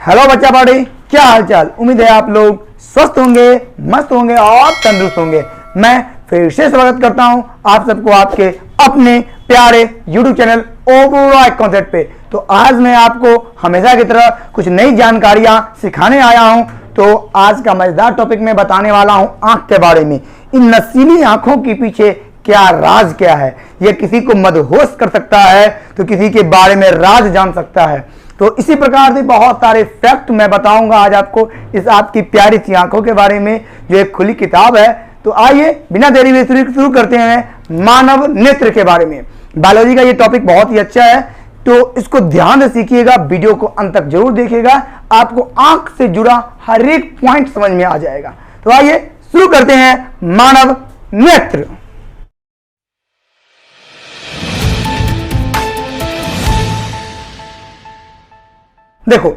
Hello बच्चा party, क्या हालचाल। उम्मीद है आप लोग स्वस्थ होंगे, मस्त होंगे और तंदुरुस्त होंगे। मैं फिर से स्वागत करता हूं आप सबको आपके अपने प्यारे YouTube चैनल ओबरॉय कॉन्सेप्ट पे। तो आज मैं आपको हमेशा की तरह कुछ नई जानकारियां सिखाने आया हूं। तो आज का मजेदार टॉपिक मैं बताने वाला हूं आंख के बारे में। इन नशीली आंखों के पीछे क्या राज क्या है, यह किसी को मदहोश कर सकता है तो किसी के बारे में राज जान सकता है। तो इसी प्रकार से बहुत सारे फैक्ट मैं बताऊंगा आज आपको इस आपकी प्यारी सी आंखों के बारे में, जो एक खुली किताब है। तो आइए बिना देरी में शुरू करते हैं मानव नेत्र के बारे में। बायोलॉजी का ये टॉपिक बहुत ही अच्छा है, तो इसको ध्यान से सीखिएगा, वीडियो को अंत तक जरूर देखिएगा, आपको आंख से जुड़ा हर एक पॉइंट समझ में आ जाएगा। तो आइए शुरू करते हैं मानव नेत्र। देखो,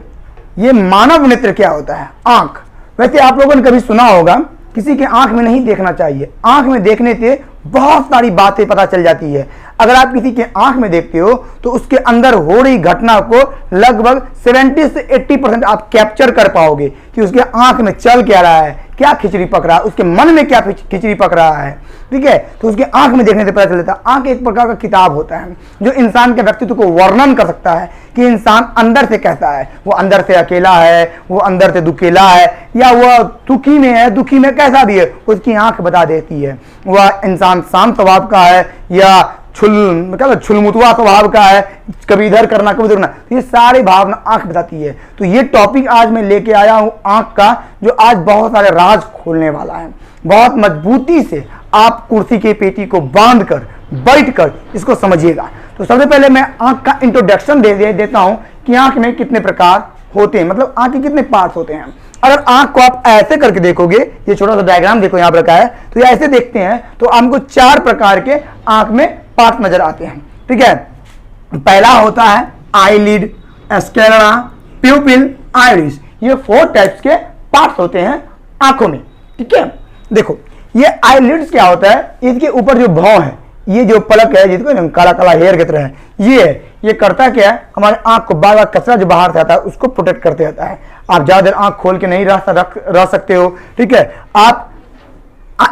ये मानव नेत्र क्या होता है। आंख, वैसे आप लोगों ने कभी सुना होगा किसी के आंख में नहीं देखना चाहिए। आंख में देखने से बहुत सारी बातें पता चल जाती है। अगर आप किसी के आंख में देखते हो तो उसके अंदर हो रही घटना को लगभग 70 से 80% आप कैप्चर कर पाओगे कि उसके आंख में चल क्या रहा है, क्या खिचड़ी पक रहा है, उसके मन में क्या खिचड़ी पक रहा है। ठीक है, तो उसके आंख में देखने से पता चलता है। आंख एक प्रकार का किताब होता है जो इंसान के व्यक्तित्व को वर्णन कर सकता है कि इंसान अंदर से कैसा है। वो अंदर से अकेला है, वो अंदर से दुखेला है, या वह दुखी में है, दुखी में कैसा भी है उसकी आंख बता देती है। वह इंसान शांत स्वभाव का है या छुलमुतवा स्वभाव का है, कभी इधर करना कभी उधर करना, ये सारी भावना आंख बताती है। तो ये टॉपिक आज मैं लेके आया हूं आंख का, जो आज बहुत सारे राज खोलने वाला है। बहुत मजबूती से आप कुर्सी की पेटी को बांधकर बैठकर इसको समझिएगा। तो सबसे पहले मैं आंख का इंट्रोडक्शन देता हूं कि आंख में कितने प्रकार होते हैं, मतलब आंख के कितने पार्ट्स होते हैं। अगर आंख को आप ऐसे करके देखोगे, ये छोटा सा डायग्राम देखो यहां पर रखा है, तो ये ऐसे देखते हैं तो आपको 4 प्रकार के आंख में पार्ट नजर आते हैं। ठीक है, पहला होता है आईलिड, स्क्लेरा, प्यूपिल, आइरिस। ये 4 टाइप्स के पार्ट्स होते हैं आंखों में। ठीक है, देखो ये आईलिड्स क्या होता है, इसके ऊपर जो भौं है, ये जो पलक है जिसको काला काला हेयर की तरह है, ये करता क्या है, हमारे आंख को बार बार कचरा जो बाहर से आता है उसको प्रोटेक्ट करते रहता है। आप ज्यादा देर आंख खोल के नहीं रह सकते हो। ठीक है, आप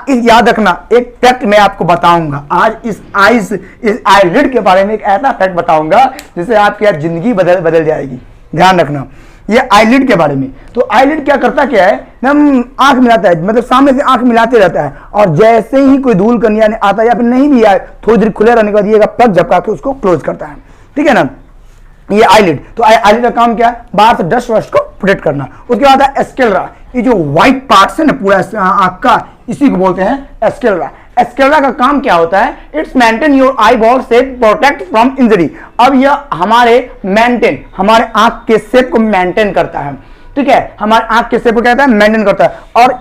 याद रखना, एक फैक्ट मैं आपको बताऊंगा आज इस आईलिड के बारे में। एक ऐसा फैक्ट बताऊंगा जिससे आपकी यार जिंदगी बदल जाएगी। ध्यान रखना ये आईलिड के बारे में। तो आईलिड क्या करता क्या है, हम आंख मिलाता है, मतलब सामने से आंख मिलाते रहता है, और जैसे ही कोई धूल कनिया आता है या फिर नहीं भी आए, थोड़ी देर खुले रहने के बाद ये प्लग झपका के उसको क्लोज करता है। ठीक है ना, ये आईलिड। तो आईलिड का काम क्या है, बाहर से डस्ट वस्ट को प्रोटेक्ट करना। उसके बाद है स्क्लेरा, ये जो व्हाइट पार्ट्स है ना पूरा आंख का, इसी को बोलते हैं स्क्लेरा। स्क्लेरा का काम क्या होता है, it's maintain your eye ball shape, protect from injury. अब यह हमारे आंख के शेप को मेंटेन करता है। ठीक है, हमारे आंख के शेप को कहता है मेंटेन करता है, और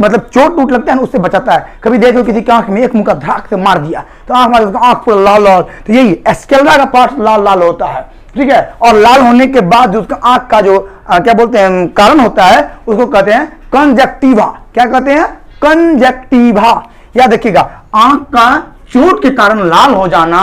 मतलब चोट टूट लगता है ना उससे बचाता है। कभी देखो किसी की आंख में एक मुक्का धड़ाक से मार दिया तो आंख पूरा लाल लाल, तो यही स्क्लेरा का पार्ट लाल लाल होता है। ठीक है, और लाल होने के बाद जो उसका आंख का जो क्या बोलते हैं कारण होता है, उसको कहते हैं कंजक्टिवा। क्या कहते हैं, कंजक्टिवा। याद रखिएगा, आंख का चोट के कारण लाल हो जाना,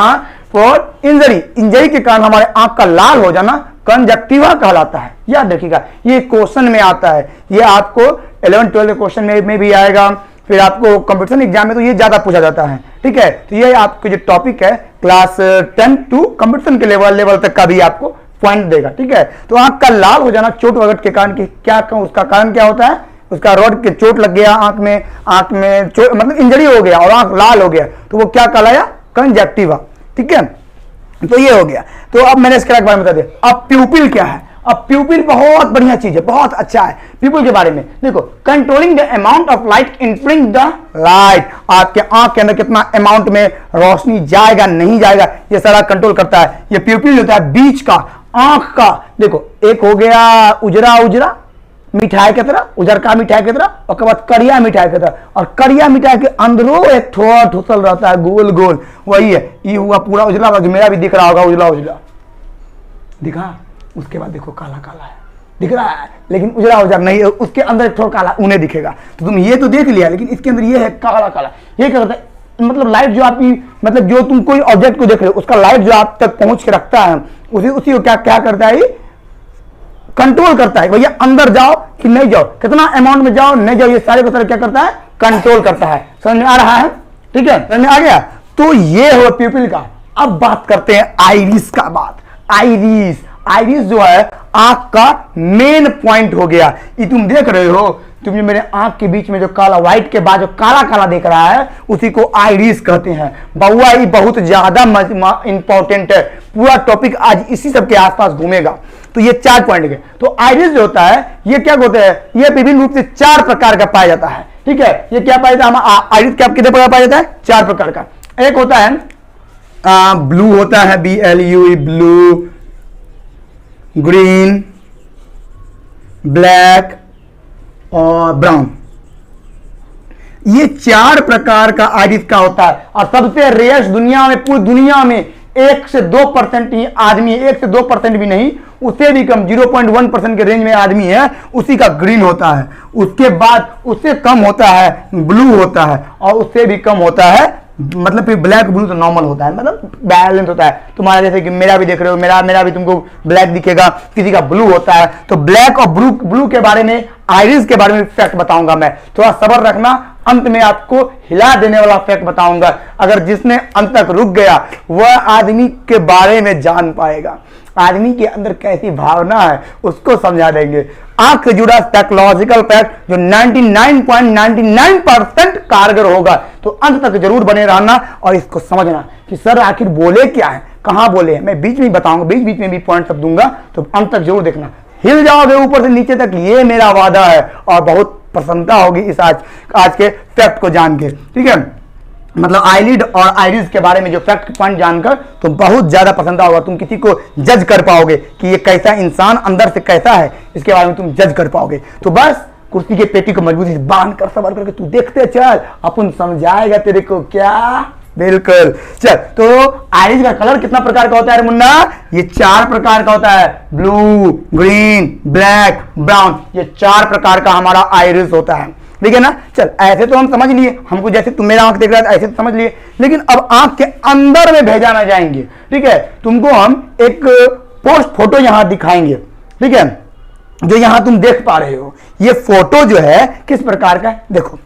फॉर इंजरी के कारण हमारे आंख का लाल हो जाना कंजक्टिवा कहलाता है। याद रखिएगा, ये क्वेश्चन में आता है, ये आपको 11-12 क्वेश्चन में भी आएगा, फिर आपको कंपटीशन एग्जाम में तो ये ज्यादा पूछा जाता है। ठीक है, तो ये आपके जो टॉपिक है क्लास 10 टू कंपटीशन के लेवल तक का भी आपको पॉइंट देगा। ठीक है, तो आंख का लाल हो जाना चोट वगैरह के कारण की क्या, उसका कारण क्या होता है, उसका रॉड के चोट लग गया आंख में चोट, मतलब इंजरी हो गया और आंख लाल हो गया, तो वो क्या कहलाया, कंजक्टिवा। ठीक है, तो ये हो गया। तो अब मैंने इसके बारे में बता दिया। अब प्यूपिल क्या है, अब प्यूपिल बहुत बढ़िया चीज है, बहुत अच्छा है। प्यूपिल के बारे में देखो, controlling the amount of light entering the light, आपके आंख के अंदर कितना अमाउंट में रोशनी जाएगा नहीं जाएगा, ये सारा कंट्रोल करता है। ये प्यूपिल होता है बीच का आंख का। देखो, एक हो गया उजरा उजरा मिठाई की तरह, उजर का मिठाई की तरह, और के बाद करिया मिठाई की तरह, और करिया मिठाई के अंदरों एक थोड़ा ठुसल रहता है गोल गोल, वही है। ये हुआ पूरा उजला, मेरा भी दिख रहा होगा उजला उजला दिखा। उसके बाद देखो काला काला है, दिख रहा है, लेकिन उजला उजला नहीं है, उसके अंदर थोड़ा काला उन्हें दिखेगा। तो तुम ये तो देख लिया, लेकिन इसके अंदर ये है काला काला। ये क्या करता है, मतलब लाइट जो आपकी, मतलब जो तुम कोई ऑब्जेक्ट को देख रहे हो उसका लाइट जो आप तक पहुंच के रखता है, उसी को क्या क्या करता है, कंट्रोल करता है भैया अंदर जाओ कि नहीं जाओ, कितना अमाउंट में जाओ नहीं जाओ, ये सारे को सारे क्या करता है, कंट्रोल करता है। समझ में आ रहा है, ठीक है, समझ में आ गया। तो ये हो प्यूपिल का। अब बात करते हैं आइरिस का। बात आइरिस, आइरिस जो है आंख का मेन पॉइंट हो गया। ये तुम देख रहे हो, तुम जो मेरे आंख के बीच में जो काला व्हाइट के बाद जो काला काला देख रहा है उसी को आइरिस कहते हैं। बउआ ये बहुत ज्यादा इंपॉर्टेंट है, पूरा टॉपिक आज इसी सब के आसपास घूमेगा। तो ये 4 पॉइंट है। तो आइरिस जो होता है ये क्या होता है, ये विभिन्न रूप से 4 प्रकार का पाया जाता है, ठीक है। ये क्या पाया जाता है, आइरिस क्या कितने प्रकार पाया जाता है, 4 प्रकार का। एक होता है ब्लू होता है, BLUE ब्लू, ग्रीन, ब्लैक और ब्राउन। ये 4 प्रकार का आइरिस का होता है। और सबसे रेयर्स दुनिया में, पूरी दुनिया में 1 से 2% ही आदमी, 1 से 2% भी नहीं, उससे भी कम 0.1% के रेंज में आदमी है, उसी का ग्रीन होता है। उसके बाद उससे कम होता है ब्लू होता है, और उससे भी कम होता है, मतलब फिर ब्लैक ब्लू तो नॉर्मल होता है, मतलब बैलेंस होता है। तुम्हारा जैसे कि मेरा भी देख रहे हो, मेरा भी तुमको ब्लैक दिखेगा, किसी का ब्लू होता है। तो ब्लैक और ब्लू के बारे में, आइरिस के बारे में फैक्ट बताऊंगा मैं, थोड़ा सब्र रखना, अंत में आपको हिला देने वाला फैक्ट बताऊंगा। अगर जिसने अंत तक रुक गया वह आदमी के बारे में जान पाएगा, आदमी के अंदर कैसी भावना है उसको समझा देंगे। आंख से जुड़ा साइकोलॉजिकल फैक्ट जो 99.99% कारगर होगा। तो अंत तक जरूर बने रहना और इसको समझना कि सर आखिर बोले क्या है, कहां बोले हैं। मैं बीच में बताऊंगा, बीच बीच में भी पॉइंट सब दूंगा, तो अंत तक जरूर देखना। हिल जाओगे ऊपर से नीचे तक, ये मेरा वादा है, और बहुत प्रसन्नता होगी इस आज के फैक्ट को जान के, ठीक है। मतलब आईलिड और आइरिस के बारे में जो फैक्ट पॉइंट जानकर तो बहुत ज्यादा पसंद होगा। तुम किसी को जज कर पाओगे कि ये कैसा इंसान अंदर से कैसा है, इसके बारे में तुम जज कर पाओगे। तो बस कुर्सी के पेटी को मजबूती से बांध कर सवार करके तू देखते चल, अपन समझाएगा तेरे को क्या। बिल्कुल चल। तो आइरिस का कलर कितना प्रकार का होता है मुन्ना, ये 4 प्रकार का होता है, ब्लू, ग्रीन, ब्लैक, ब्राउन, ये 4 प्रकार का हमारा आइरिस होता है, ठीक है ना। चल ऐसे तो हम समझ लिए, हमको जैसे तुम मेरा आंख देख रहा है ऐसे तो समझ लिए, लेकिन अब आंख के अंदर में भेजाना जाएंगे, ठीक है। तुमको हम एक पोस्ट फोटो यहां दिखाएंगे, ठीक है, जो यहां तुम देख पा रहे हो। ये फोटो जो है किस प्रकार का है देखो।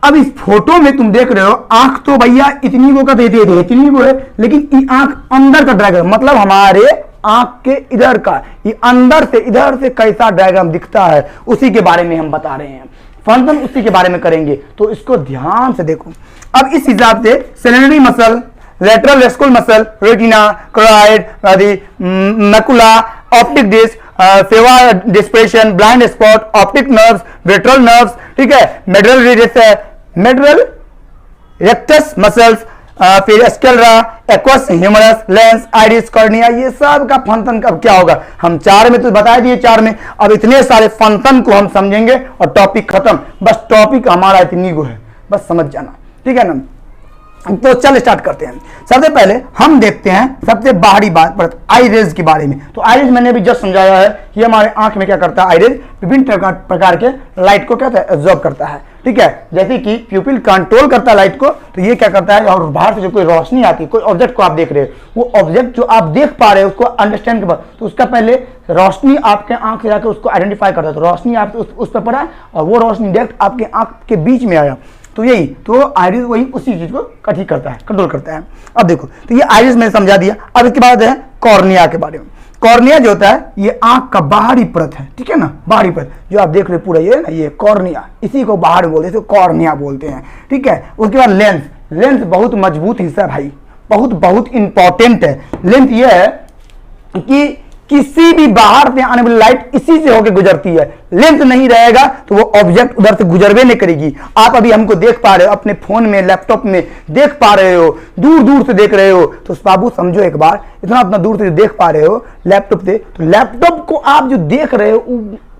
अब इस फोटो में तुम देख रहे हो आंख तो भैया इतनी को का देते इतनी को है, लेकिन ये आंख अंदर का ड्रैगन, मतलब हमारे आंख के इधर का, ये अंदर से इधर से कैसा डायग्राम दिखता है उसी के बारे में हम बता रहे हैं, फंक्शन उसी के बारे में करेंगे। तो इसको ध्यान से देखो। अब इस हिसाब से सेलेनरी मसल, लेटरल रेस्कुल muscle, retina, choroid, macula, optic disc, fovea depression, blind spot, optic nerves, ventral nerves, ठीक है, मेडरल रेक्टस मसल्स, फिर sclera, aqueous humorous, lens, iris, cornea, ये सब का फंक्शन कब क्या होगा हम 4 में तो बता दिए 4 में। अब इतने सारे फंक्शन को हम समझेंगे और टॉपिक खत्म। बस टॉपिक हमारा इतनी को है, बस समझ जाना, ठीक है ना। तो चल स्टार्ट करते हैं। सबसे पहले हम देखते हैं सबसे बाहरी बात पर आइरिस के बारे में। तो आइरिस मैंने भी जस्ट समझाया है कि हमारे आंख में क्या करता है, आइरिस विभिन्न प्रकार के लाइट को क्या एब्जॉर्ब करता है, ठीक है। जैसे कि प्यूपिल कंट्रोल करता है लाइट को, तो ये क्या करता है, और बाहर से जो कोई रोशनी आती है, कोई ऑब्जेक्ट को आप देख रहे हो, वो ऑब्जेक्ट जो आप देख पा रहे हो उसको अंडरस्टैंड कर, तो उसका पहले रोशनी आपके आंख से जाकर उसको आइडेंटिफाई करता है। तो रोशनी आप उस पर पड़ा और वो रोशनी डायरेक्ट आपके आंख के बीच में आया, तो यही तो आइरिस वही उसी चीज को कठी करता है, कंट्रोल करता है। अब देखो, तो ये आइरिस मैंने समझा दिया। अब इसके बाद है कॉर्निया के बारे में। कॉर्निया जो होता है ये आंख का बाहरी परत है, ठीक है ना, बाहरी परत जो आप देख रहे हो पूरा ये ना, ये कॉर्निया, इसी को बाहर बोलते हैं, कॉर्निया बोलते हैं, ठीक है। उसके बाद लेंस, लेंस बहुत मजबूत हिस्सा है भाई, बहुत इंपॉर्टेंट है। लेंस ये है कि किसी भी बाहर से आने वाली लाइट इसी से होकर गुजरती है। लेंस नहीं रहेगा तो वो ऑब्जेक्ट उधर से गुजरवे नहीं करेगी। आप अभी हमको देख पा रहे हो अपने फोन में, लैपटॉप में देख पा रहे हो, दूर दूर से देख रहे हो, तो बाबू समझो एक बार, इतना दूर से देख पा रहे हो लैपटॉप से, तो लैपटॉप को आप जो देख रहे हो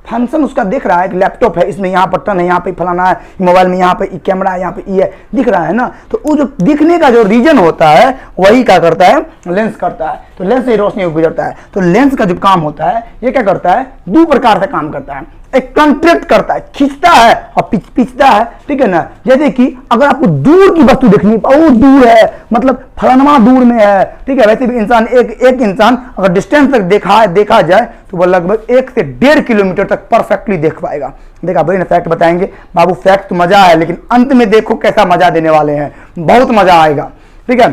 फंक्शन उसका देख रहा है कि लैपटॉप है, इसमें यहाँ बटन है, यहाँ पे फलाना है, मोबाइल में यहाँ पे कैमरा है, यहाँ पे ये दिख रहा है ना। तो वो जो दिखने का जो रीजन होता है वही क्या करता है, लेंस करता है। तो लेंस से रोशनी गुजरता है। तो लेंस का जो काम होता है ये क्या करता है, 2 प्रकार से काम करता है। एक कंट्रैक्ट करता है, खींचता है और पिचता है, ठीक है ना। जैसे कि अगर आपको दूर की वस्तु देखनी, बहुत दूर है, मतलब फलाना दूर में है, ठीक है, वैसे भी इंसान एक इंसान अगर डिस्टेंस तक देखा जाए तो वह लगभग 1 से 1.5 किलोमीटर तक परफेक्टली देख पाएगा। देखा भाई, फैक्ट बताएंगे बाबू, फैक्ट तो मजा है, लेकिन अंत में देखो कैसा मजा देने वाले हैं, बहुत मजा आएगा, ठीक है।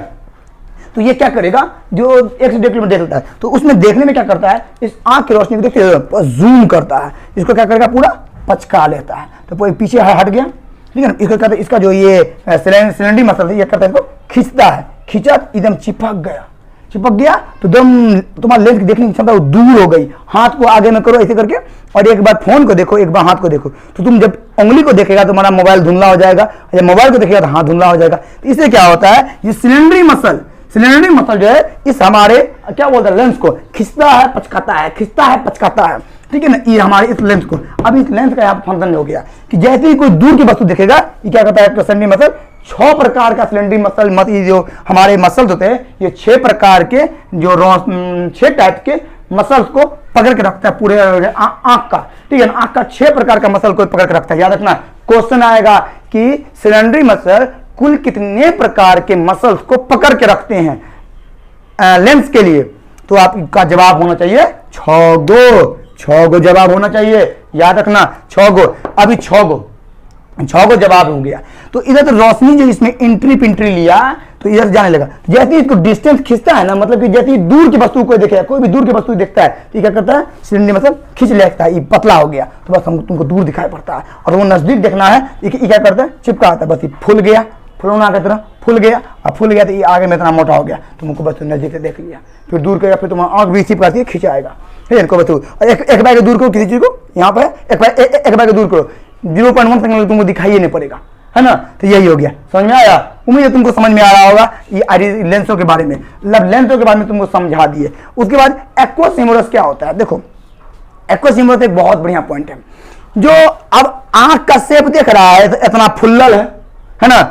तो ये क्या करेगा, जो 1 से 1.5 किलोमीटर देख लेता है, तो उसमें देखने में क्या करता है, इस आंख की रोशनी को देखते जूम करता है, इसको क्या करेगा, पूरा पचका लेता है, तो पीछे हट गया, ठीक है ना। इसको कहते हैं, इसका जो ये सिलेंडरी मसल है, ये करता है, इसको खींचता है, खींचा एकदम चिपक गया तो एकदम तुम्हारा लेंस की देखने की क्षमता दूर हो गई। हाथ को आगे में करो ऐसे करके, और एक बार फोन को देखो, एक बार हाथ को देखो, तो तुम जब उंगली को देखेगा तो तुम्हारा मोबाइल धुंधला हो जाएगा, जब मोबाइल को देखेगा तो हाथ धुंधला हो जाएगा। तो इससे क्या होता है, ये सिलेंडरी मसल जो है, इस हमारे क्या बोलते हैं, लेंस को खींचता है, पचकाता है, ठीक है ना। ये हमारे इस लेंस को, अब इस लेंस का यहाँ फंक्शन हो गया कि जैसे ही कोई दूर की वस्तु देखेगा, ये क्या करता है, सिलेंडरी मसल 6 प्रकार का सिलेंडरी मसल, जो हमारे मसल्स होते हैं, ये 6 प्रकार के, जो 6 टाइप के मसल्स को पकड़ के रखता है पूरे आंख का, ठीक है ना। आंख का 6 प्रकार का मसल को पकड़ के रखता है। याद रखना, क्वेश्चन आएगा कि सिलेंडरी मसल कुल कितने प्रकार के मसल्स को पकड़ के रखते हैं लेंस के लिए, तो आपका जवाब होना चाहिए 6 गो जवाब होना चाहिए। याद रखना 6 गो, अभी 6 गो जवाब हो गया। तो इधर तो रोशनी जो इसमें एंट्री पिंट्री लिया, तो इधर जाने लगा। जैसे ही इसको डिस्टेंस खींचता है ना, मतलब कि जैसे ही दूर की वस्तु को देखेगा, कोई भी दूर की वस्तु देखता है, तो क्या करता है, सिलेंडरी मसल खींच लेता है, ये पतला हो गया, तो बस तुमको दूर दिखाई पड़ता है। और वो नजदीक देखना है, ये क्या करता है, चिपका आता है, बस ये फूल गया, फुलौना की तरह फूल गया, तो ये आगे में इतना मोटा हो गया, तुमको बस नजदीक से देख लिया, फिर दूर करेगा, फिर तुम्हारा आंख भी चिपकाती है, खिंचाएगा, फिर इनको बतू। एक बार दूर करो किसी चीज को, यहाँ पर एक बार दूर करो, 0.1 सेकंड तुमको दिखाई नहीं पड़ेगा, है ना। तो यही हो गया, समझ में आया, उम्मीद है तुमको समझ में आ रहा होगा ये लेंसों के बारे में, लेंसों के बारे में तुमको समझा दिए। उसके बाद एक्वस ह्यूमरस क्या होता है, देखो एक्वस ह्यूमरस एक बहुत बढ़िया पॉइंट है। जो अब आंख का शेप देख रहा है, इतना फुल्लल है ना,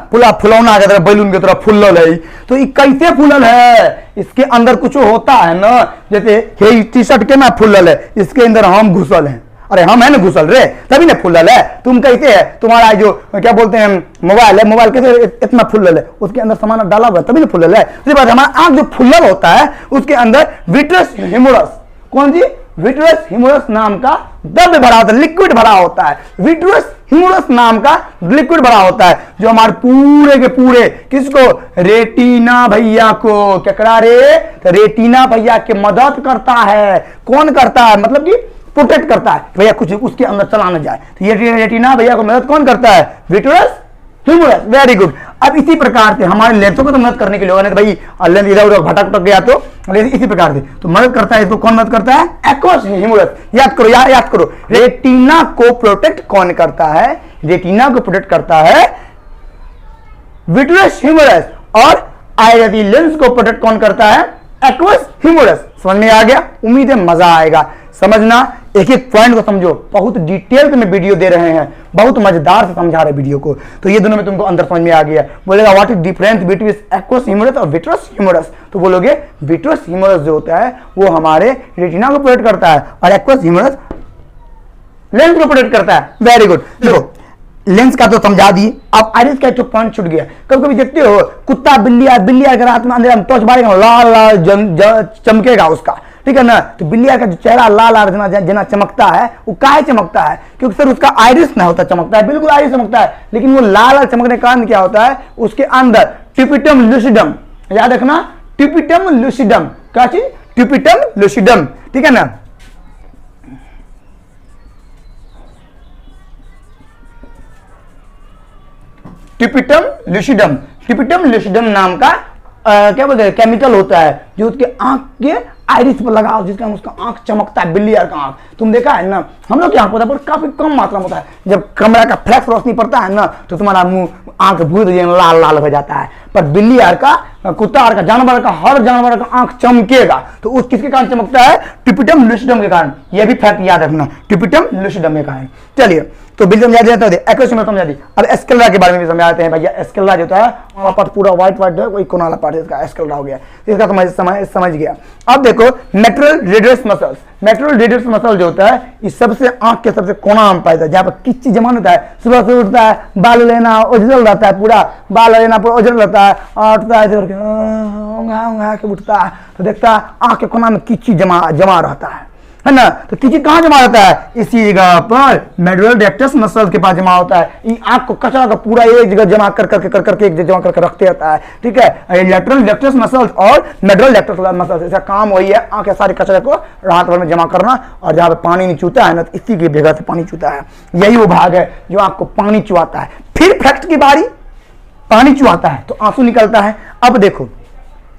फुलौना की तरह, बैलून की तरह फुल्लल है, तो ये कैसे फुल्लल है, इसके अंदर कुछ होता है ना, जैसे ये टी शर्ट के ना फुल्लल है, इसके अंदर हम घुसल हैं, अरे हम है ना घुसल रे, तभी ना फुल्लल है। तुम कैसे है, तुम्हारा जो क्या बोलते हैं मोबाइल है, मोबाइल कैसे इतना फुल्लल है, उसके अंदर सामान डाला हुआ तभी ना फुल्लल है। उसके बाद हमारा आंख जो फुल्लल होता है, उसके अंदर विट्रस ह्यूमरस, कौन सी, विट्रस ह्यूमरस नाम का द्रव्य भरा होता है, लिक्विड भरा होता है, विट्रस ह्यूमरस नाम का लिक्विड भरा होता है, जो हमारे पूरे के पूरे किसको, रेटिना भैया को, क्या करा रे, तो रेटिना भैया की मदद करता है। कौन करता है, मतलब कि प्रोटेक्ट करता है, भैया कुछ उसके अंदर चला ना जाए, तो ये रेटिना भैया को मदद कौन करता है, विट्रस ह्यूमरस, वेरी गुड। अब इसी प्रकार से हमारे लेंसों को तो मदद करने के लिए, भाई लेंस इधर उधर भटक गया तो इसी प्रकार से तो मदद करता है, इसको कौन मदद करता है, एक्वस ह्यूमरस। याद करो, रेटिना को प्रोटेक्ट कौन करता है, रेटिना को प्रोटेक्ट करता है विट्रस ह्यूमरस, और आईआईटी लेंस को प्रोटेक्ट कौन करता है, एक्वस ह्यूमरस। समझ में आ गया, उम्मीद है मजा आएगा। समझना, एक एक पॉइंट को समझो, बहुत डिटेल में वीडियो दे रहे हैं, बहुत मजेदार से समझा रहे वीडियो को, तो ये दोनों में तुमको अंदर समझ में आ गया। बोलेगा what is difference between aqueous humour और विट्रस ह्यूमरस, तो बोलोगे विट्रस ह्यूमरस जो होता है वो हमारे रेटिना को प्रोटेक्ट करता है, और एक्वस ह्यूमरस लेंस को प्रोटेक्ट करता है। Very good. देखो लेंस का तो समझा दिए, अब आइरिस का एक पॉइंट छूट गया। कभी कभी देखते हो कुत्ता बिल्ली अगर रात में अंधेरा में टॉर्च मारेगा, लाल लाल चमकेगा उसका, ठीक है ना। तो बिल्ली का जो चेहरा लाल लाल जना चमकता है, वो काहे चमकता है, क्योंकि सर उसका आइरिस ना होता चमकता है, बिल्कुल आइरिस चमकता है, लेकिन वो लाल लाल चमकने का कारण क्या होता है, उसके अंदर टिपिटम लूसिडम, याद रखना टिपिटम लूसिडम, क्या चीज, टिपिटम लूसिडम, ठीक है ना। टिपिटम लूसिडम नाम का क्या बोलते हैं केमिकल होता है, जो उसके आंख के आइरिस पर लगा, जिसका उसका आंख चमकता है, बिल्ली का आंख। तुम देखा है ना, हम लोग की आंख होता है पर काफी कम मात्रा में होता है। जब कैमरा का फ्लैश रोशनी पड़ता है ना, तो तुम्हारा मुंह आंख भूत लाल लाल हो जाता है, पर बिल्ली आर का, कुत्ता आर का, जानवर का, हर जानवर का आंख चमकेगा। तो उस किसके कारण चमकता है? टिपिटम लूसिडम के कारण। यह भी फैक्ट याद रखना, टिपिटम लूसिडम के कारण। चलिए तो बिल्कुल समझा दिया, तो एक्वेशन में समझा दी। अब एस्केलेरा के बारे में भी समझाते हैं भैया। एस्केलेरा जो होता है वहां पर पूरा व्हाइट व्हाइट है, कोई कोना वाला पार्ट इसका एस्केलेरा हो गया, इसका समझ गया। अब देखो mitral radius muscles. Mitral radius muscle जो होता है ये सबसे आंख के सबसे कोना में पाया जाता है, जहाँ पर किच्ची जमा होता है। सुबह से उठता है, बाल लेना उजल रहता है, पूरा बाल लेना पूरा उजल रहता है, और उठता है के उठता है तो देखता है आंख के कोना में किच्ची जमा रहता है ना। तो किसी कहाँ जमा होता है? इसी जगह पर मेडुलर रेक्टस मसल के पास जमा होता है। ये आंख को कचरा का पूरा एक जगह जमा करके एक जगह जमा करके रखते रहता है, ठीक है। लेटरल रेक्टस मसल्स और मेडुलर रेक्टस मसल्स, इसका काम वही है आंख के सारे कचरे को रात भर में जमा करना, और जहाँ पे पानी नहीं चूता है ना, तो इसी की जगह से पानी चूता है। यही वो भाग है जो आंख को पानी चुआता है। फिर फैक्ट की बारी, पानी चुआता है तो आंसू निकलता है। अब देखो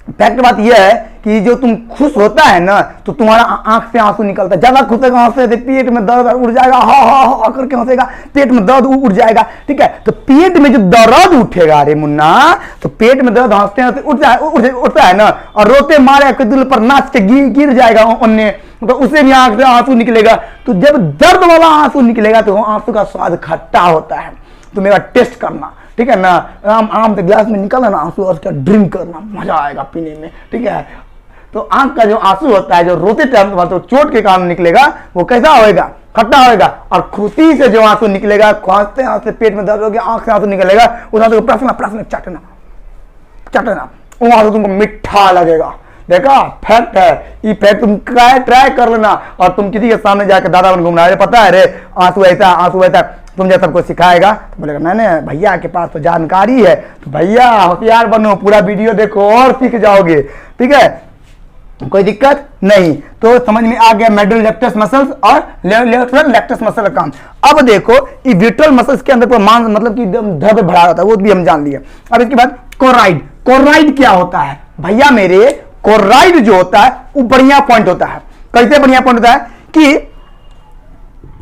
फैक्ट बात यह है कि जो तुम खुश होता है ना तो तुम्हारा आंख से आंसू निकलता है। ज्यादा खुश होगा हंसते तो पेट में दर्द उड़ जाएगा, हा हा हा करके हंसेगा, पेट में दर्द उड़ जाएगा, ठीक है। तो पेट में जो दर्द उठेगा, अरे मुन्ना, तो पेट में दर्द हंसते हैं उठता है ना, और रोते मारे दिल पर नाच के गिर जाएगा अन्य, तो उसे भी आंख से आंसू निकलेगा। तो जब दर्द वाला आंसू निकलेगा तो आंसू का स्वाद खट्टा होता है। तो मेरा टेस्ट करना, ठीक है ना, आराम से ग्लास में निकालना ना आंसू और उसका ड्रिंक करना, मजा आएगा पीने में, ठीक है। तो आंख का जो आंसू होता है जो रोते टाइम तो चोट के कारण निकलेगा, वो कैसा होएगा? खट्टा होएगा। और खुशी से जो आंसू निकलेगा, खांसते खांसते पेट में दर्द हो गया, आंख से आंसू निकलेगा, उस आंसू को प्रश्न चाटना, वो आंसू तुमको मीठा लगेगा। देखा, फैक्ट है ये, फैक्ट तुम ट्राई कर लेना। और तुम किसी के सामने जाकर दादा बन घूमना, अरे पता है रे आंसू ऐसा, तुम जब सबको सिखाएगा तो बोलेगा नहीं भैया के पास तो जानकारी है, तो भैया होशियार बनो, पूरा वीडियो देखो और सीख जाओगे, ठीक है, कोई दिक्कत नहीं। तो समझ में आ गया मेडुलर रेक्टस मसल्स और लेटरल रेक्टस मसल का काम। अब देखो ये विट्रल मसल्स के अंदर मांस मतलब कि द्रव्य भरा होता है, वो भी हम जान लिए। अब इसके बाद कोराइड। कोराइड क्या होता है भैया मेरे? कोराइड जो होता है वो बढ़िया पॉइंट होता है। कैसे बढ़िया पॉइंट होता है कि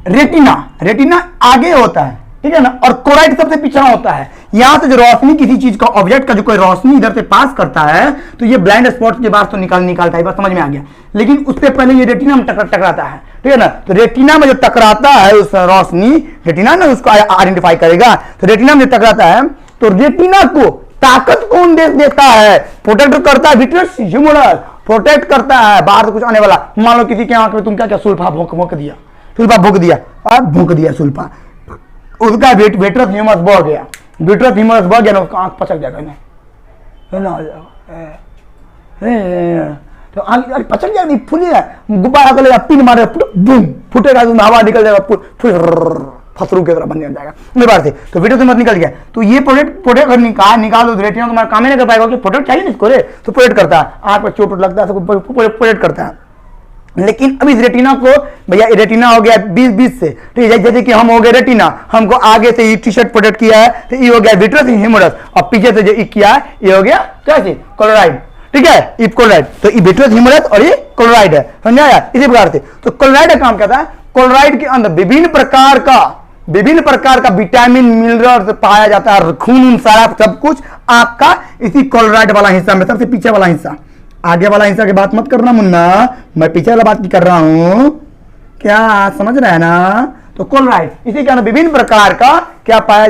रेटिना आगे होता है, ठीक है ना, और कोराइड सबसे पीछे होता है। यहां से जो रोशनी किसी चीज का, ऑब्जेक्ट का जो कोई रोशनी इधर से पास करता है तो ये ब्लाइंड स्पॉट के बाद तो निकालता है, बात समझ में आ गया। लेकिन उससे पहले ये रेटिना में टकराता है, ठीक है ना। तो रेटिना में जो टकराता है उस रोशनी, रेटिना ना उसको आइडेंटिफाई करेगा। तो रेटिना में टकराता है तो रेटिना को ताकत कौन देता है? प्रोटेक्ट करता है विट्रस ह्यूमरस, प्रोटेक्ट करता है बाहर से कुछ आने वाला। मान लो किसी के आंख में तुम क्या सुल्फा भोंक दिया, सुल्फा भोंक दिया सुल्फा, उसका विट्रस ह्यूमरस बढ़ गया, विट्रस ह्यूमरस बढ़ गया ना, उसका आंख पचक जाएगा तो आंख पचक जाएगी, फूलेगा, गुब्बारा को लेगा, पिन मारे बूम फूटेगा, हवा निकल जाएगा, फसरू की तरह बन जाएगा बार से। तो विट्रस ह्यूमरस निकल गया। तो ये प्रोटेक्ट निकाल दो, रेटिना तुम्हारा काम ही नहीं कर पाएगा कि प्रोटेक्ट चाहिए इसको रे, तो प्रोटेक्ट करता है, आंख पर चोट लगता है तो प्रोटेक्ट करता है। लेकिन अब इस रेटिना को भैया, रेटिना हो गया 20 से, ठीक है, जैसे कि हम हो गए रेटिना, हमको आगे से ये टी शर्ट प्रोटेक्ट किया है तो ये हो गया विट्रस ह्यूमरस, और पीछे से जो किया है ये हो गया कैसे कोलोराइड, ठीक है, ये कोलोराइड। तो ये विट्रस ह्यूमरस और ये कोलोराइड है, समझा आया? इसी प्रकार से तो कोलोराइड का काम करता है। कोलोराइड के अंदर विभिन्न प्रकार का विटामिन मिनरल पाया जाता है, खून सारा सब कुछ आंख का इसी कोलोराइड वाला हिस्सा में, सबसे पीछे वाला हिस्सा। आगे वाला हिस्सा की बात मत करना मुन्ना, मैं पीछे वाला बात की कर रहा हूं, क्या समझ रहे हैं ना? तो कोलोराइड इसी के अंदर विभिन्न प्रकार का क्या पाया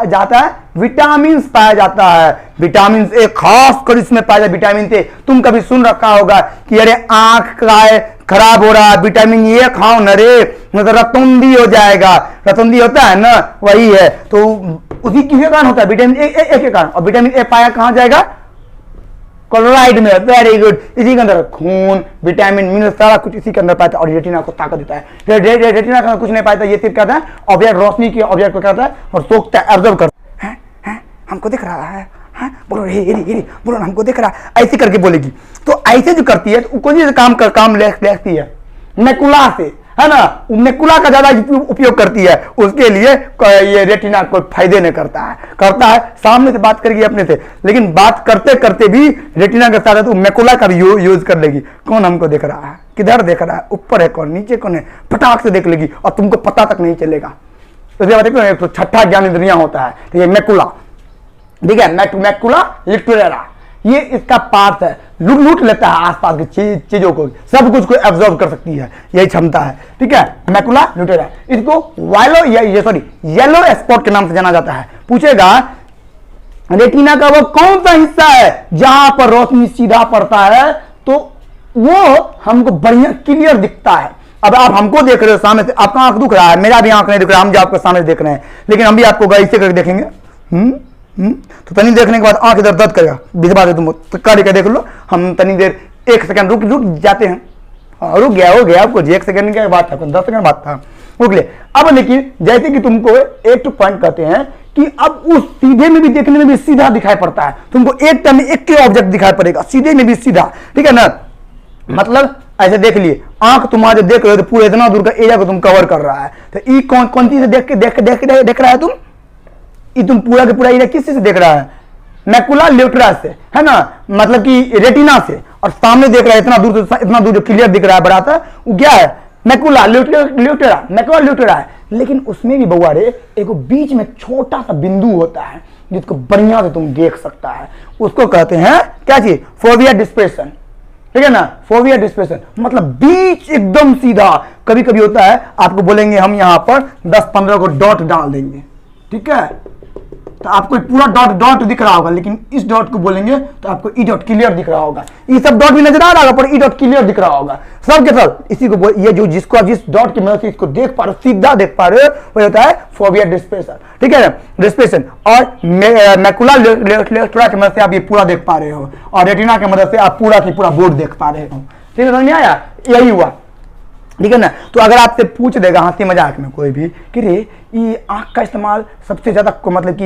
जाता है? विटामिन पाया जाता है। विटामिन ए खास कर इसमें पाया जाता है। विटामिन ए तुम कभी सुन रखा होगा कि अरे आंख का खराब हो रहा है, विटामिन ए खाओ न रे, मतलब रतौंधी हो जाएगा। रतौंधी होता है ना, वही है। तो उसी किसके कारण होता है? विटामिन ए के कारण। और विटामिन ए पाया कहां जाएगा? कोलोराइड में। Very good. इसी के अंदर खून, विटामिन, मिनरल सारा कुछ इसी के अंदर पाता है और रेटिना को ताकत देता है। रेटिना का कुछ नहीं पाता, ये सिर्फ कहता है ऑब्जेक्ट, रोशनी की ऑब्जेक्ट को कहता है और सोखता है, ऑब्जर्व करता है। हमको दिख रहा है, बोलो रे बोलो, हमको दिख रहा है, ऐसे करके बोलेगी। तो ऐसे जो करती है तो कौन सी काम लेती है? नेकुला से, है ना, नेकुला का ज्यादा उपयोग करती है। उसके लिए ये रेटिना कोई फायदे नहीं करता है सामने से बात करेगी अपने से, लेकिन बात करते करते भी रेटिना के साथ तो नेकुला का भी यूज कर लेगी। कौन हमको देख रहा है, किधर देख रहा है, ऊपर है कौन, नीचे कौन है, फटाक से देख लेगी और तुमको पता तक नहीं चलेगा। तो छठा ज्ञान इंद्रियां होता है, तो ये नेकुला। ठीक है, मैकुला लिटरेरा, ये इसका पार्ट है, लूट लेता है आसपास की चीजों को, सब कुछ को एब्जॉर्ब कर सकती है, यही क्षमता है। ठीक है, मैकुला लिटरेरा, इसको येलो स्पॉट के नाम से जाना जाता है। पूछेगा रेटिना का वो कौन सा हिस्सा है जहां पर रोशनी सीधा पड़ता है तो वो हमको बढ़िया क्लियर दिखता है। अब आप हमको देख रहे हो सामने से, आपका आंख दुख रहा है, मेरा भी आंख नहीं दिख रहा, हम जो आपको सामने देख रहे हैं, लेकिन हम भी आपको ऐसे करके देखेंगे। तो तनी देखने के बाद आंख इधर दर्द करेगा, भिजवा दे तुम तो करके देख लो। हम तनी देर 1 सेकंड रुक जाते हैं, रुक गया हो गया, आपको 1 सेकंड की बात था, 10 सेकंड बात था, रुक ले। अब लेकिन जैसे कि तुमको एक पॉइंट कहते हैं कि अब उस सीधे में भी देखने में भी सीधा दिखाई पड़ता है, तुमको एक टाइम में एक ऑब्जेक्ट दिखाई पड़ेगा, सीधे में भी सीधा। ठीक है ना, मतलब ऐसे देख लिए, आंख तुम्हारे देख रहे हो तो पूरे इतना दूर का एरिया को तुम कवर कर रहा है, तो ये कौन चीज से देख रहा है तुम, ये तुम पूरा के पूरा एरिया किस चीज से देख रहा है, मैकुला लिटरेरा से, है ना, मतलब कि रेटिना से, और सामने देख रहा है इतना दूर जो क्लियर दिख रहा है बड़ा था, वो क्या है, मैकुला लिटरेरा है। लेकिन उसमें भी बउआ रे एक बीच में छोटा सा बिंदु होता है जिसको बढ़िया से तुम देख सकता है, उसको कहते हैं क्या चीज, फोविया डिस्पर्शन। ठीक है ना, फोविया डिस्पर्शन मतलब बीच एकदम सीधा। कभी कभी होता है आपको बोलेंगे हम यहां पर 10-15 को डॉट डाल देंगे, ठीक है, तो आपको पूरा डॉट दिख रहा होगा, लेकिन इस डॉट को बोलेंगे तो आपको ई डॉट क्लियर दिख रहा होगा, ये सब डॉट भी नजर आ रहा होगा पर ई डॉट क्लियर दिख रहा होगा सब के सब। इसी को ये जो जिसको आप जिस डॉट की मदद से इसको देख पा रहे हो, सीधा देख पा रहे हो, वो होता है फोविया डिस्पर्शन। ठीक है ना, डिस्पर्शन। और मैकुला लिटरेरा की मदद से आप ये पूरा देख पा रहे हो, और रेटिना की मदद से आप पूरा की पूरा बोर्ड देख पा रहे हो। ठीक है, समझ में आया, यही हुआ। ठीक है ना, तो अगर आपसे पूछ देगा हंसी मजाक में कोई भी कि रे ये आंख का इस्तेमाल सबसे ज्यादा मतलब कि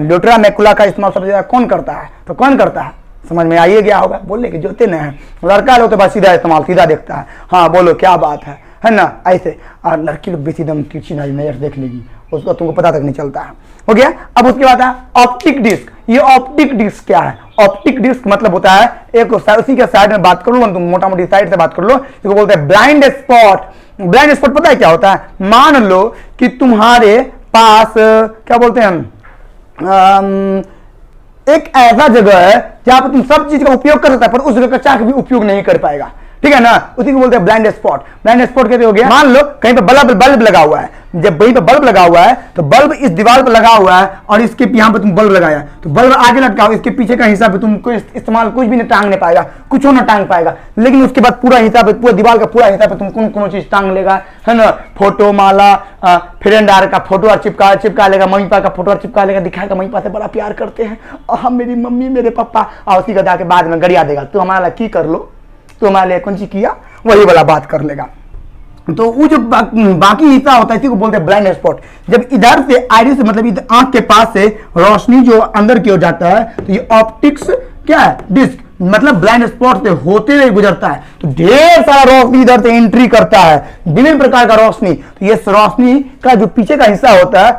लिटरेरा मैकुला का इस्तेमाल सबसे ज्यादा कौन करता है, तो कौन करता है, समझ में आइए गया होगा। बोले कि जोते न है, लड़का लोग तो बस सीधा इस्तेमाल सीधा देखता है, हाँ बोलो क्या बात है ना, ऐसे। और लड़की लोग बेसी दम तिरछी नजर देख लेगी, उसको तुमको पता तक नहीं चलता है। हो गया। अब उसके बाद है ऑप्टिक डिस्क। ये ऑप्टिक डिस्क क्या है, ऑप्टिक डिस्क मतलब होता है एक उसी के साइड में बात कर लो, तुम मोटा मोटी साइड से बात कर लो, इसको बोलते हैं ब्लाइंड स्पॉट। ब्लाइंड स्पॉट पता है क्या होता है, मान लो कि तुम्हारे पास क्या बोलते हैं हम, एक ऐसा जगह है जहां पर तुम सब चीज का उपयोग कर सकता है पर उस जगह का चाक भी उपयोग नहीं कर पाएगा। ठीक है ना, उसी को बोलते हैं ब्लाइंड स्पॉट। ब्लाइंड स्पॉट कैसे हो गया, मान लो कहीं पे बल्ब लगा हुआ है, जब वहीं पे बल्ब लगा हुआ है तो बल्ब इस दीवार पर लगा हुआ है और इसके यहाँ पे तुम बल्ब लगाया तो बल्ब आगे लटकाओ, इसके पीछे का हिस्सा पे तुमको इस्तेमाल कुछ भी नहीं टांग नहीं पाएगा, कुछ ना टांग पाएगा, लेकिन उसके बाद पूरा हिस्सा पे, पूरा दीवार का पूरा हिस्सा पे तुम कौन चीज टांग लेगा, है ना, फोटो माला, फ्रेंड आर का फोटो चिपका लेगा, मम्मी पापा का फोटो चिपका लेगा, दिखाएगा मम्मी पापा से बड़ा प्यार करते हैं और हम मेरी मम्मी मेरे पापा, और उसी का जाके बाद में गरिया देगा तो हमारा की कर लो, तो हमारे लिए कौन सी किया, वही वाला बात कर लेगा। तो वो जो बाकी हिस्सा होता है इसी को बोलते हैं ब्लाइंड स्पॉट। जब इधर से आइरिस मतलब इधर आंख के पास से रोशनी जो अंदर की ओर जाता है तो ये ऑप्टिक्स क्या है, डिस्क मतलब ब्लाइंड स्पॉट से होते हुए गुजरता है, तो ढेर सारा रोशनी इधर से एंट्री करता है, विभिन्न प्रकार का रोशनी। तो ये रोशनी का जो पीछे का हिस्सा होता है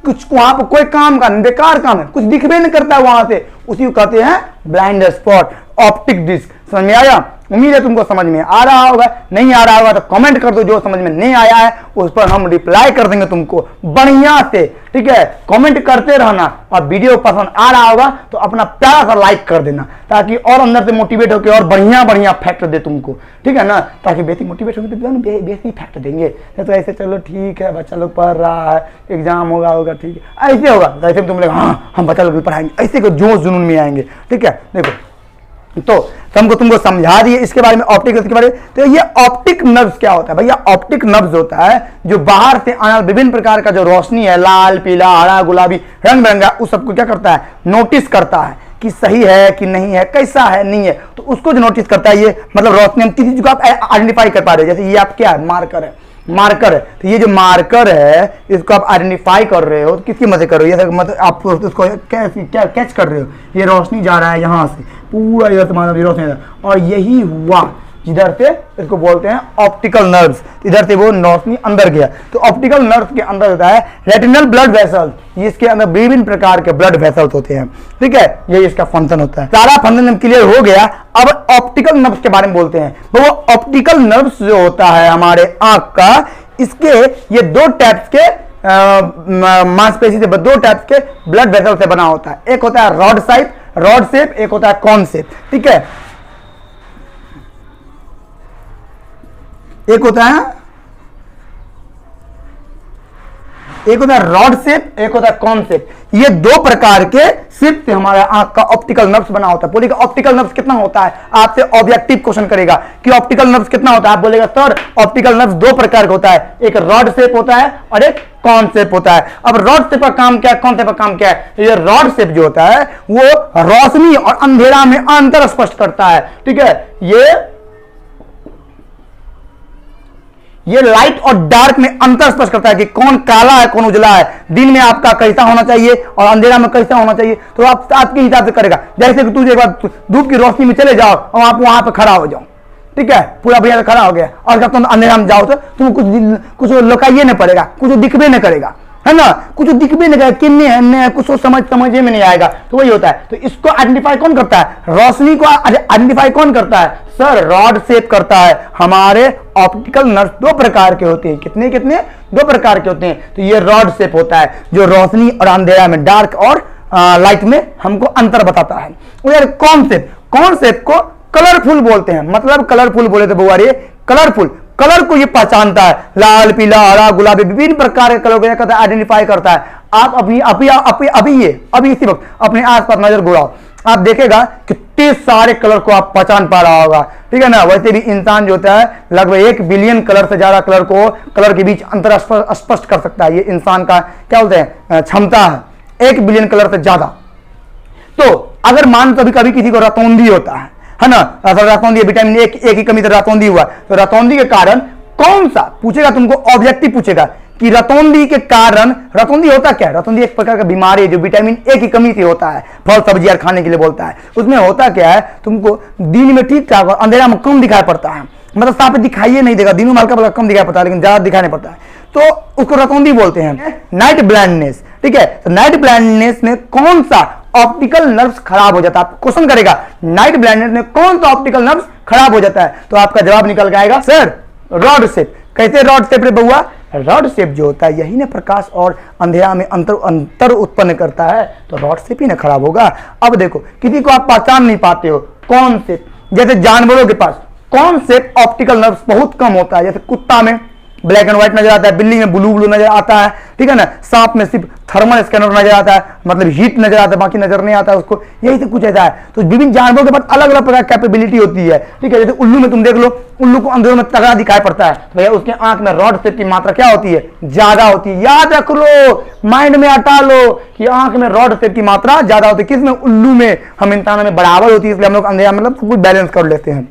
कुछ वहां पर कोई काम का बेकार काम है, कुछ दिखबे नहीं करता है वहां से, उसी को कहते हैं ब्लाइंड स्पॉट, ऑप्टिक डिस्क। समझ में आया, उम्मीद है तुमको समझ में आ रहा होगा, नहीं आ रहा होगा तो कमेंट कर दो, जो समझ में नहीं आया है उस पर हम रिप्लाई कर देंगे तुमको बढ़िया से। ठीक है, कमेंट करते रहना, और वीडियो पसंद आ रहा होगा तो अपना प्यारा सा लाइक कर देना ताकि और अंदर से मोटिवेट होकर और बढ़िया फैक्ट दे तुमको। ठीक है ना, ताकि बेसी मोटिवेट होगी तो बेसी फैक्ट देंगे, तो ऐसे चलो ठीक है बच्चा लोग पढ़ रहा है, एग्जाम होगा ठीक है, ऐसे होगा तो ऐसे तुम लोग हाँ हम बच्चा लोग पढ़ाएंगे, ऐसे को जोश जुनून में आएंगे। ठीक है, देखो तो तुमको समझा दिए इसके बारे में, ऑप्टिक के बारे में। तो ये ऑप्टिक नर्व्स क्या होता है भैया, ऑप्टिक नर्व्स होता है जो बाहर से आना विभिन्न प्रकार का जो रोशनी है, लाल पीला हरा गुलाबी रंग बिरंगा, उस सबको क्या करता है, नोटिस करता है कि सही है कि नहीं है, कैसा है नहीं है, तो उसको जो नोटिस करता है ये मतलब रोशनी हम किसी चीज को आप आइडेंटिफाई कर पा रहे हो, जैसे ये आप क्या है, मार्कर है, मार्कर है, तो ये जो मार्कर है इसको आप आइडेंटिफाई कर रहे हो तो किसकी मदद कर रहे हो, ये मतलब आप उसको कैच कर रहे हो, ये रोशनी जा रहा है यहाँ से पूरा इधर से रोशनी, और यही हुआ जिधर से इसको बोलते हैं ऑप्टिकल नर्व्स, इधर से वो रोशनी अंदर गया। तो ऑप्टिकल नर्व्स के अंदर होता है रेटिनल ब्लड वेसल्स, इसके अंदर विभिन्न प्रकार के ब्लड वेसल्स होते हैं। ठीक है, यही इसका फंक्शन होता है। सारा फंक्शन क्लियर हो गया, अब ऑप्टिकल नर्व्स के बारे में बोलते हैं। वो ऑप्टिकल नर्व्स जो होता है हमारे आंख का, इसके ये दो टाइप्स के मांसपेशी से, दो टाइप के ब्लड वेसल से बना होता है। एक होता है रॉड शेप, एक होता है कॉन शेप। ठीक है, एक होता है रॉड शेप, एक होता है कॉन शेप। ये दो प्रकार के शेप से हमारा आंख का ऑप्टिकल नर्व्स बना होता है। बोलेगा ऑप्टिकल नर्व्स कितना होता है, आपसे ऑब्जेक्टिव क्वेश्चन करेगा कि ऑप्टिकल नर्व्स कितना होता है। आप बोलेगा सर ऑप्टिकल नर्व्स दो प्रकार का होता है, एक रॉड शेप होता है और एक कॉन शेप होता है। अब रॉड शेप का काम क्या है, कॉन शेप का काम क्या है? ये रॉड शेप जो होता है वो रोशनी और अंधेरा में अंतर स्पष्ट करता है। ठीक है, ये लाइट और डार्क में अंतर स्पष्ट करता है कि कौन काला है कौन उजला है, दिन में आपका कैसा होना चाहिए और अंधेरा में कैसा होना चाहिए। तो आप आपके हिसाब से करेगा। जैसे कि तुझे एक बार धूप की रोशनी में चले जाओ और आप वहां पे खड़ा हो जाओ, ठीक है, पूरा बढ़िया खड़ा हो गया, और जब तुम अंधेरा में जाओ तो तुम कुछ लुकाइए नहीं पड़ेगा, कुछ दिखबे नहीं करेगा, है ना, कुछ दिखबे नहीं करेगा, किन्ने कुछ समझे में नहीं आएगा। तो वही होता है। तो इसको आइडेंटिफाई कौन करता है? रोशनी को आइडेंटिफाई कौन करता है? सर रॉड शेप करता है। हमारे ऑप्टिकल नर्व दो प्रकार के होते हैं। कितने कितने? दो प्रकार के होते हैं। तो ये रॉड शेप होता है जो रोशनी और अंधेरा में, डार्क और लाइट में हमको अंतर बताता है। और कौन शेप को कलरफुल बोलते हैं। मतलब कलरफुल बोले तो बुआरी कलरफुल, कलर को ये पहचानता है, लाल पीला हरा गुलाबी विभिन्न प्रकार के कलर को आइडेंटिफाई करता है। आप अभी इसी वक्त अपने आसपास नजर घुराओ, आप देखेगा कितने सारे कलर को आप पहचान पा रहा होगा। ठीक है ना। वैसे भी इंसान जो होता है लगभग 1 बिलियन कलर से ज्यादा कलर के बीच अंतर स्पष्ट कर सकता है। ये इंसान का क्या बोलते हैं क्षमता है, 1 बिलियन कलर से ज्यादा। तो अगर मान कभी कभी किसी को रतौंधी होता है ना, रतौंधी विटामिन ए की कमी से रतौंधी हुआ, तो रतौंधी के कारण कौन सा पूछेगा, तुमको ऑब्जेक्टिव पूछेगा कि रतौंधी के कारण, रतौंधी होता क्या है? रतौंधी एक प्रकार का बीमारी है जो विटामिन ए की कमी से होता है, फल सब्जियां खाने के लिए बोलता है। उसमें होता क्या है, तुमको दिन में ठीक ठाक अंधेरा में कम दिखाई पड़ता है, मतलब साफ दिखाई नहीं देगा, दिन में हल्का हल्का कम दिखाई पड़ता है लेकिन ज्यादा दिखाई नहीं पड़ता है, तो उसको रतौंधी बोलते हैं। नाइट ब्लाइंडनेस, ठीक है। तो नाइट ब्लाइंडनेस में कौन सा ऑप्टिकल नर्व्स खराब हो जाता है? क्वेश्चन करेगा नाइट ब्लाइंडनेस में कौन सा ऑप्टिकल नर्व्स खराब हो जाता है, तो आपका जवाब निकल के आएगा सर रॉड शेप। कैसे रॉड शेप रे बउआ? रॉड शेप जो होता है यही ना प्रकाश और अंधेरा में अंतर उत्पन्न करता है, तो रॉड शेप ही ना खराब होगा। अब देखो किसी को आप पहचान नहीं पाते हो, कौन शेप, जैसे जानवरों के पास कौन शेप ऑप्टिकल नर्व्स बहुत कम होता है। जैसे कुत्ता में ब्लैक एंड व्हाइट नजर आता है, बिल्ली में ब्लू नजर आता है, ठीक है ना, सांप में सिर्फ थर्मल स्कैनर नजर आता है, मतलब हीट नजर आता है, बाकी नजर नहीं आता है उसको, यही सब कुछ ऐसा है। तो विभिन्न जानवरों के पास अलग अलग प्रकार की कैपेबिलिटी होती है, ठीक है। जैसे उल्लू में तुम देख लो, उल्लू को अंधेरों में तगड़ा दिखाई पड़ता है, तो भैया उसके आंख में रॉड शेप की मात्रा क्या होती है? ज्यादा होती है। याद रख लो, माइंड में हटा लो कि आंख में रॉड शेप की मात्रा ज्यादा होती है। किसमें? उल्लू में। हम इंसानों में बराबर होती है, इसलिए हम लोग अंधेरा मतलब कुछ बैलेंस कर लेते हैं,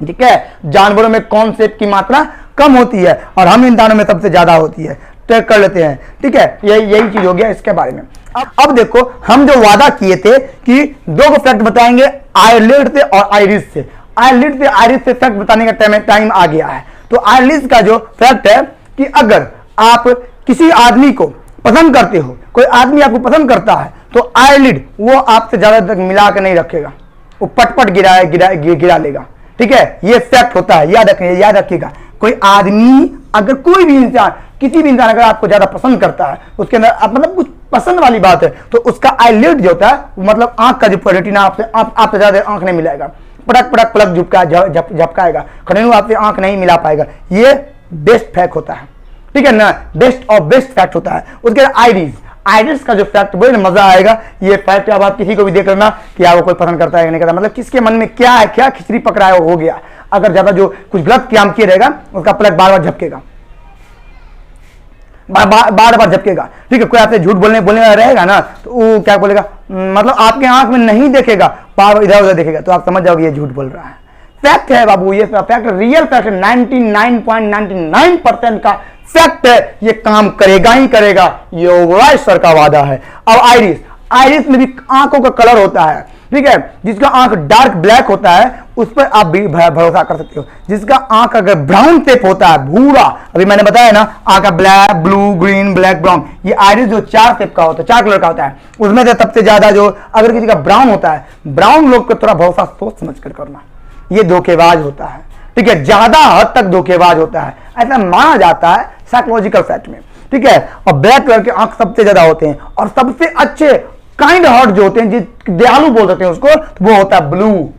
ठीक है। जानवरों में कौन शेप की मात्रा कम होती है और हम इंसानों में सबसे ज्यादा होती है, ट्रैक कर लेते हैं, ठीक है। यही चीज हो गया इसके बारे में। अब देखो हम जो वादा किए थे कि 2 फैक्ट बताएंगे आईलिड से और आइरिस से। आईलिड से आइरिस से फैक्ट बताने का टाइम आ गया है। तो आइरिस का जो फैक्ट है कि अगर आप किसी आदमी को पसंद करते हो, कोई आदमी आपको पसंद करता है, तो आईलिड वो आपसे ज्यादा तक मिला के नहीं रखेगा, वो पटपट गिरा लेगा, ठीक है। ये फैक्ट होता है, याद रखिएगा। कोई आदमी अगर कोई भी इंसान, किसी भी इंसान अगर आपको ज्यादा पसंद करता है, उसके अंदर मतलब कुछ पसंद वाली बात है, तो उसका आईलिड जो होता है मतलब आंख का जो रेटिना आपसे ज्यादा आंख नहीं मिलाएगा, पटक पलक झपकाएगा, कंटिन्यू आपसे आंख नहीं मिला पाएगा। ये बेस्ट फैक्ट होता है, ठीक है ना, बेस्ट और बेस्ट फैक्ट होता है। उसके बाद आइरिस का जो फैक्ट बोले मजा आएगा। ये फैक्ट अब आप किसी को भी देख लेना कि आपको कोई पसंद करता है नहीं करता, मतलब किसके मन में क्या है, क्या खिचड़ी पकड़ा है हो गया। अगर ज्यादा जो कुछ गलत काम किया रहेगा उसका पलक बार बार झपकेगा, बार बार झपकेगा, ठीक है। कोई आपसे झूठ बोलने रहेगा ना, तो वो क्या बोलेगा, मतलब आपके आंख में नहीं देखेगा, बार इधर उधर देखेगा, तो आप समझ जाओगे ये झूठ बोल रहा है। फैक्ट है बाबू, ये फैक्ट रियल फैक्ट है, 99.99% का फैक्ट है, ये काम करेगा ही करेगा, ये योगराज सर का वादा है। अब आइरिस में भी आंखों का कलर होता है, ठीक है। जिसका आंख डार्क ब्लैक होता है उस पर आप भी भरोसा कर सकते हो। जिसका आंख अगर ब्राउन शेप होता है, भूरा, अभी मैंने बताया ना, आंख का black, blue, green, black, brown, ये आइरिस जो 4 शेप का होता है, 4 कलर का होता है, उसमें से सबसे ज्यादा जो अगर किसी का ब्राउन होता है, ब्राउन लोग को थोड़ा भरोसा सोच समझ कर करना, ये धोखेबाज होता है, ठीक है, ज्यादा हद तक धोखेबाज होता है, ऐसा माना जाता है साइकोलॉजिकल फैक्ट में। ठीक है। और ब्लैक कलर के आंख सबसे ज्यादा होते हैं, और सबसे अच्छे काइंड हार्ट जो होते हैं, जिस दयालु बोल सकते हैं उसको, तो वो होता है ब्लू।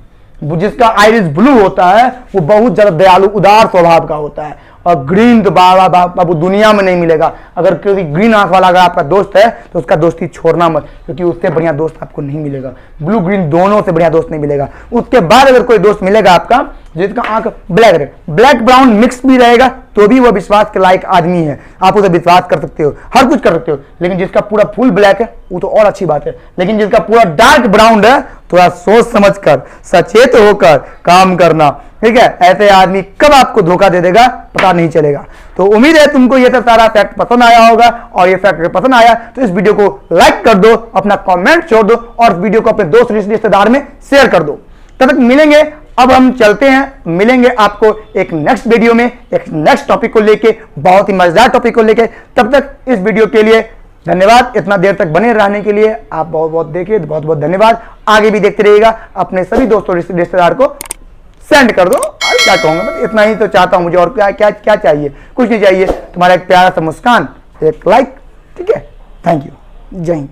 जिसका आइरिस ब्लू होता है वो बहुत ज्यादा दयालु उदार स्वभाव का होता है। और ग्रीन तो बाबू दुनिया में नहीं मिलेगा। अगर कोई ग्रीन आंख वाला अगर आपका दोस्त है तो उसका दोस्ती छोड़ना मत, क्योंकि उससे बढ़िया दोस्त आपको नहीं मिलेगा। ब्लू ग्रीन दोनों से बढ़िया दोस्त नहीं मिलेगा। उसके बाद अगर कोई दोस्त मिलेगा आपका जिसका आंख ब्लैक है, ब्लैक ब्राउन मिक्स भी रहेगा, तो भी वो विश्वास के लायक आदमी है, आप उसे विश्वास कर सकते हो, हर कुछ कर सकते हो। लेकिन जिसका पूरा फुल ब्लैक है वो तो और अच्छी बात है, लेकिन जिसका पूरा डार्क ब्राउन है, थोड़ा सोच समझकर सचेत होकर काम करना, ठीक है। ऐसे आदमी कब आपको धोखा दे देगा पता नहीं चलेगा। तो उम्मीद है तुमको ये सब सारा फैक्ट पसंद आया होगा, और ये फैक्ट पसंद आया तो इस वीडियो को लाइक कर दो, अपना कमेंट छोड़ दो, और वीडियो को अपने दोस्त रिश्तेदार में शेयर कर दो। तब तक मिलेंगे, अब हम चलते हैं, मिलेंगे आपको एक नेक्स्ट वीडियो में, एक नेक्स्ट टॉपिक को लेके, बहुत ही मजेदार टॉपिक को लेके। तब तक इस वीडियो के लिए धन्यवाद, इतना देर तक बने रहने के लिए आप बहुत बहुत देखिए, बहुत बहुत धन्यवाद। आगे भी देखते रहिएगा, अपने सभी दोस्तों रिश्तेदार को सेंड कर दो। और क्या कहूंगा, बस इतना ही तो चाहता हूं, मुझे और क्या क्या क्या चाहिए, कुछ नहीं चाहिए, तुम्हारा एक प्यारा सा मुस्कान, एक लाइक, ठीक है। थैंक यू, जय हिंद।